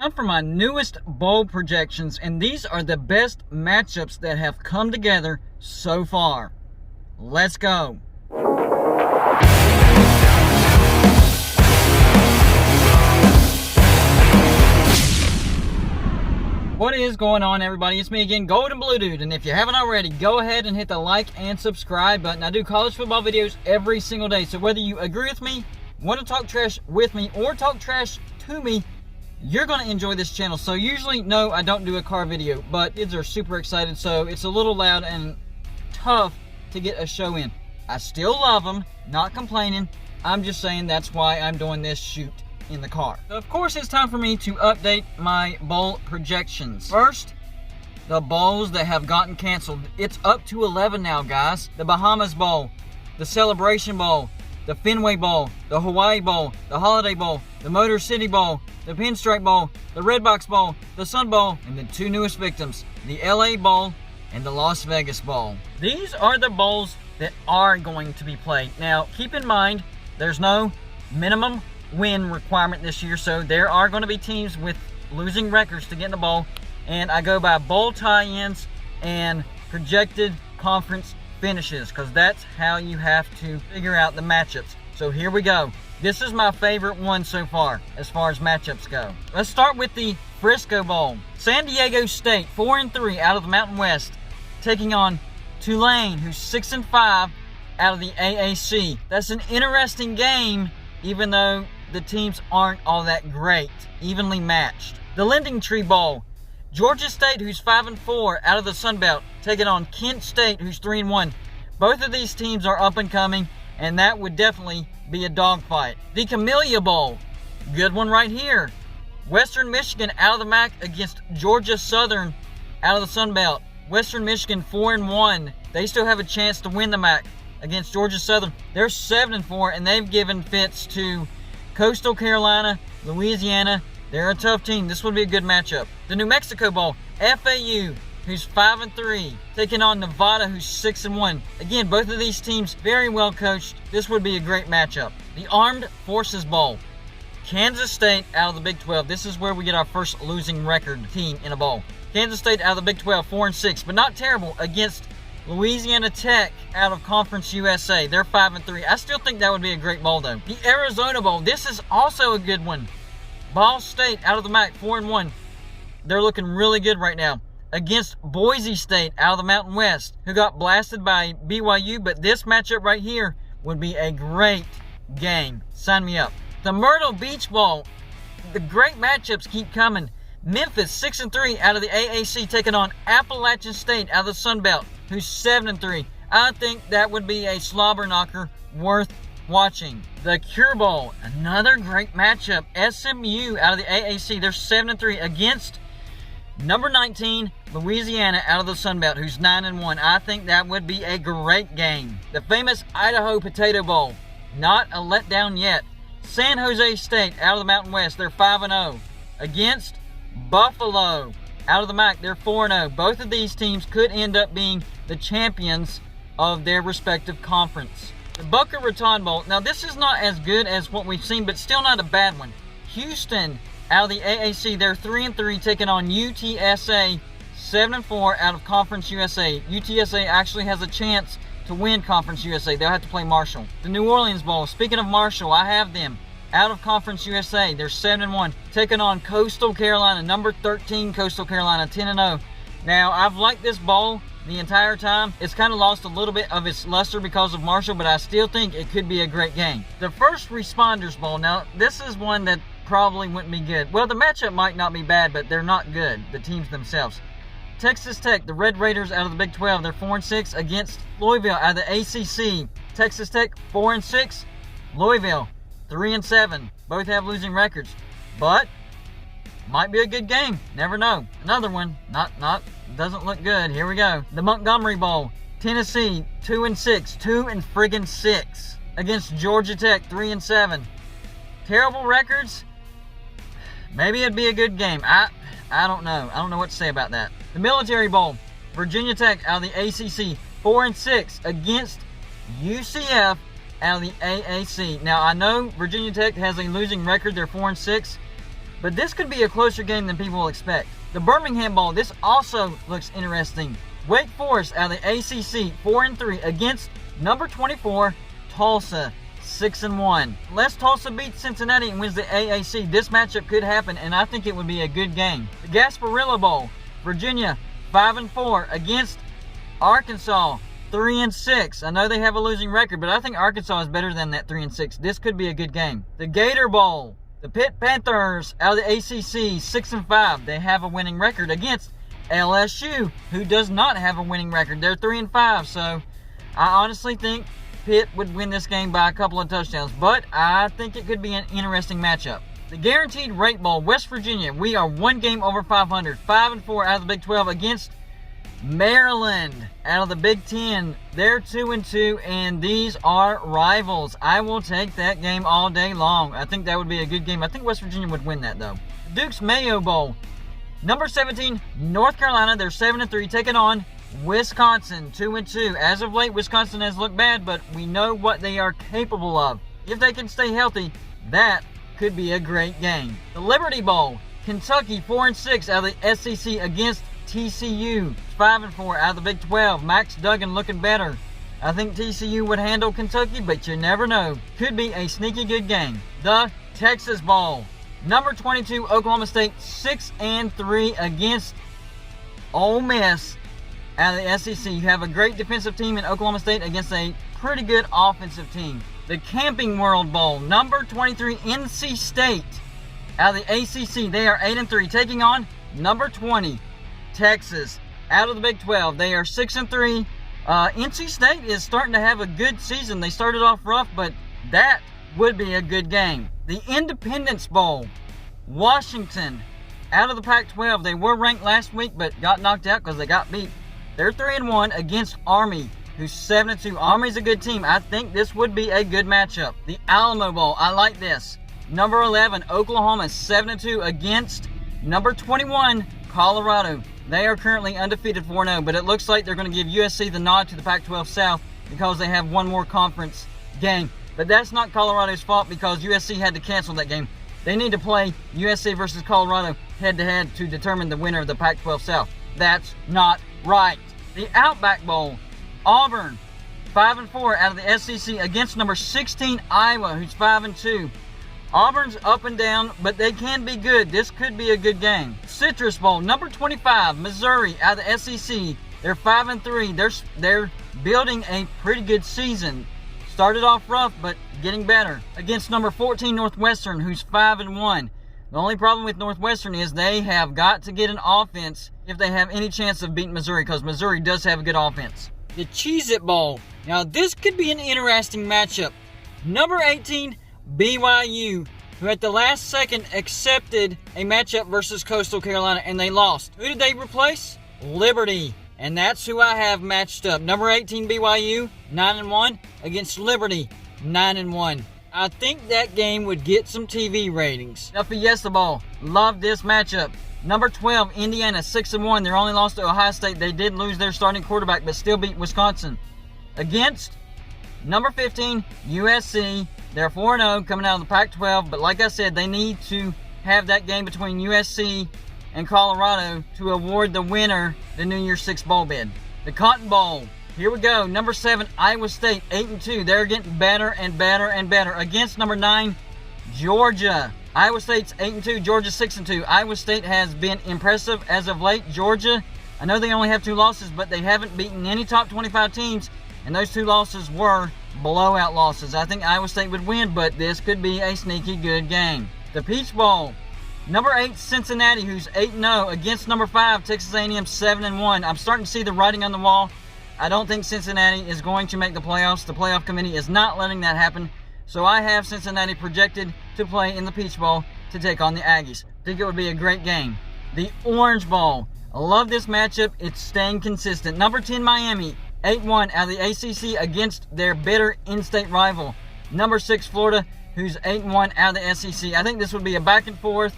Time for my newest bowl projections, and these are the best matchups that have come together so far. Let's go. What is going on, everybody? It's me again, Golden Blue Dude, and if you haven't already, go ahead and hit the like and subscribe button. I do college football videos every single day, so whether you agree with me, want to talk trash with me, or talk trash to me, you're going to enjoy this channel. So usually, no, I don't do a car video, but kids are super excited, so it's a little loud and tough to get a show in. I still love them, not complaining. I'm just saying that's why I'm doing this shoot in the car. So of course, it's time for me to update my bowl projections. First, the bowls that have gotten canceled. It's up to 11 now, guys. The Bahamas Bowl, the Celebration Bowl, the Fenway Bowl, the Hawaii Bowl, the Holiday Bowl, the Motor City Bowl, the Pinstripe Bowl, the Redbox Bowl, the Sun Bowl, and the two newest victims, the LA Bowl and the Las Vegas Bowl. These are the bowls that are going to be played. Now, keep in mind, there's no minimum win requirement this year, so there are going to be teams with losing records to get in the bowl, and I go by bowl tie-ins and projected conference finishes, because that's how you have to figure out the matchups. So here we go. This is my favorite one so far as matchups go. Let's start with the Frisco Bowl. San Diego State, 4-3 out of the Mountain West, taking on Tulane, who's 6-5 out of the AAC. That's an interesting game, even though the teams aren't all that great, evenly matched. The Lending Tree Bowl, Georgia State, who's 5-4 out of the Sun Belt, taking on Kent State, who's 3-1. Both of these teams are up and coming, and that would definitely be a dogfight. The Camellia Bowl, good one right here. Western Michigan out of the MAC against Georgia Southern out of the Sun Belt. Western Michigan 4-1. They still have a chance to win the MAC against Georgia Southern. They're 7-4, and they've given fits to Coastal Carolina, Louisiana. They're a tough team. This would be a good matchup. The New Mexico Bowl, FAU, who's 5-3, taking on Nevada, who's 6-1. Again, both of these teams very well coached. This would be a great matchup. The Armed Forces Bowl, Kansas State out of the Big 12. This is where we get our first losing record team in a bowl. Kansas State out of the Big 12, 4-6, but not terrible, against Louisiana Tech out of Conference USA. They're 5-3. I still think that would be a great bowl, though. The Arizona Bowl, this is also a good one. Ball State out of the MAC, 4-1. They're looking really good right now, against Boise State out of the Mountain West, who got blasted by BYU, but this matchup right here would be a great game. Sign me up. The Myrtle Beach Bowl, the great matchups keep coming. Memphis, 6-3 out of the AAC, taking on Appalachian State out of the Sun Belt, who's 7-3. I think that would be a slobber knocker worth watching. The Cure Bowl, another great matchup. SMU out of the AAC, they're 7-3 against number 19, Louisiana out of the Sun Belt, who's 9-1. I think that would be a great game. The famous Idaho Potato Bowl, not a letdown yet. San Jose State out of the Mountain West, they're 5-0 against Buffalo out of the MAC, they're 4-0. Both of these teams could end up being the champions of their respective conference. The Boca Raton Bowl, now this is not as good as what we've seen, but still not a bad one. Houston out of the AAC, they're 3-3, taking on UTSA, 7-4 out of Conference USA. UTSA actually has a chance to win Conference USA. They'll have to play Marshall. The New Orleans Bowl, speaking of Marshall, I have them out of Conference USA. They're 7-1, taking on Coastal Carolina, number 13 Coastal Carolina, 10-0. Now, I've liked this bowl the entire time. It's kind of lost a little bit of its luster because of Marshall, but I still think it could be a great game. The First Responders Bowl, now this is one that probably wouldn't be good. Well, the matchup might not be bad, but they're not good, the teams themselves. Texas Tech, the Red Raiders out of the Big 12, they're 4-6 against Louisville out of the ACC. Texas Tech, 4-6. Louisville, 3-7. Both have losing records, but might be a good game. Never know. Another one, doesn't look good. Here we go. The Montgomery Bowl, Tennessee, 2-6, 2-6 against Georgia Tech, 3-7. Terrible records. Maybe it'd be a good game. I don't know. I don't know what to say about that. The Military Bowl, Virginia Tech out of the ACC, 4-6 against UCF out of the AAC. Now, I know Virginia Tech has a losing record. They're 4-6. but this could be a closer game than people will expect. The Birmingham Bowl, this also looks interesting. Wake Forest out of the ACC, 4-3 against number 24, Tulsa, 6-1. Unless Tulsa beats Cincinnati and wins the AAC, this matchup could happen, and I think it would be a good game. The Gasparilla Bowl, Virginia, 5-4 against Arkansas, 3-6. I know they have a losing record, but I think Arkansas is better than that 3-6. This could be a good game. The Gator Bowl, the Pitt Panthers out of the ACC, 6-5. They have a winning record against LSU, who does not have a winning record. They're 3-5, so I honestly think Pitt would win this game by a couple of touchdowns, but I think it could be an interesting matchup. The Guaranteed Rate Bowl, West Virginia, we are one game over 500, 5-4 out of the Big 12 against Maryland out of the Big 10. They're 2-2, and these are rivals. I will take that game all day long. I think that would be a good game. I think West Virginia would win that, though. Duke's Mayo Bowl, number 17, North Carolina. They're 7-3, taking on Wisconsin, 2-2. As of late, Wisconsin has looked bad, but we know what they are capable of. If they can stay healthy, that could be a great game. The Liberty Bowl, Kentucky, 4-6 out of the SEC against TCU, 5-4 out of the Big 12. Max Duggan looking better. I think TCU would handle Kentucky, but you never know. Could be a sneaky good game. The Texas Bowl, number 22, Oklahoma State, 6-3 against Ole Miss out of the SEC. You have a great defensive team in Oklahoma State against a pretty good offensive team. The Camping World Bowl, number 23, NC State out of the ACC. They are 8-3, taking on number 20, Texas out of the Big 12. They are 6-3. NC State is starting to have a good season. They started off rough, but that would be a good game. The Independence Bowl, Washington out of the Pac-12. They were ranked last week, but got knocked out because they got beat. They're 3-1 against Army, who's 7-2. Army's a good team. I think this would be a good matchup. The Alamo Bowl, I like this. Number 11, Oklahoma, 7-2 against number 21, Colorado. They are currently undefeated 4-0, but it looks like they're going to give USC the nod to the Pac-12 South because they have one more conference game. But that's not Colorado's fault because USC had to cancel that game. They need to play USC versus Colorado head-to-head to determine the winner of the Pac-12 South. That's not right. The Outback Bowl, Auburn, 5-4 out of the SEC against number 16, Iowa, who's 5-2. Auburn's up and down, but they can be good. This could be a good game. Citrus Bowl, number 25, Missouri, out of the SEC. They're 5-3. They're building a pretty good season. Started off rough, but getting better. Against number 14, Northwestern, who's 5-1. The only problem with Northwestern is they have got to get an offense if they have any chance of beating Missouri, because Missouri does have a good offense. The Cheez It Bowl. Now, this could be an interesting matchup. Number 18, BYU, who at the last second accepted a matchup versus Coastal Carolina, and they lost. Who did they replace? Liberty. And that's who I have matched up. Number 18, BYU, 9-1, against Liberty, 9-1. I think that game would get some TV ratings. The Fiesta Bowl. Love this matchup. Number 12, Indiana, 6-1. They're only lost to Ohio State. They did lose their starting quarterback, but still beat Wisconsin. Against number 15, USC. They're 4-0, coming out of the Pac-12. But like I said, they need to have that game between USC and Colorado to award the winner the New Year's Six bowl bid. The Cotton Bowl. Here we go. Number 7, Iowa State, 8-2. They're getting better and better and better. Against number 9, Georgia. Iowa State's 8-2. Georgia 6-2. Iowa State has been impressive as of late. Georgia, I know they only have 2 losses, but they haven't beaten any top 25 teams, and those 2 losses were blowout losses. I think Iowa State would win, but this could be a sneaky good game. The Peach Bowl. Number 8, Cincinnati, who's 8-0, against number 5, Texas A&M, 7-1. I'm starting to see the writing on the wall. I don't think Cincinnati is going to make the playoffs. The playoff committee is not letting that happen. So I have Cincinnati projected to play in the Peach Bowl to take on the Aggies. I think it would be a great game. The Orange Bowl. I love this matchup. It's staying consistent. Number 10, Miami, 8-1 out of the ACC against their bitter in-state rival. Number 6, Florida, who's 8-1 out of the SEC. I think this would be a back and forth,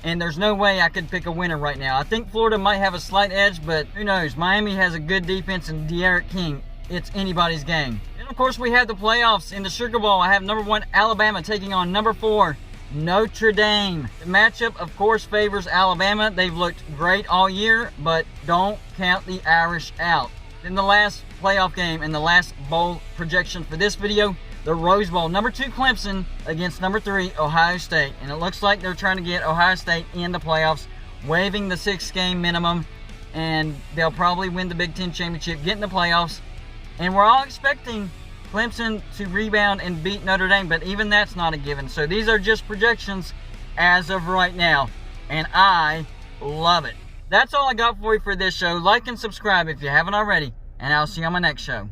and there's no way I could pick a winner right now. I think Florida might have a slight edge, but who knows? Miami has a good defense, and De'Aaron King. It's anybody's game. And of course, we have the playoffs in the Sugar Bowl. I have number 1, Alabama, taking on number 4, Notre Dame. The matchup, of course, favors Alabama. They've looked great all year, but don't count the Irish out. In the last playoff game and the last bowl projection for this video, the Rose Bowl. Number 2 Clemson against number 3 Ohio State. And it looks like they're trying to get Ohio State in the playoffs, waiving the 6-game minimum, and they'll probably win the Big Ten championship, get in the playoffs. And we're all expecting Clemson to rebound and beat Notre Dame, but even that's not a given. So these are just projections as of right now, and I love it. That's all I got for you for this show. Like and subscribe if you haven't already, and I'll see you on my next show.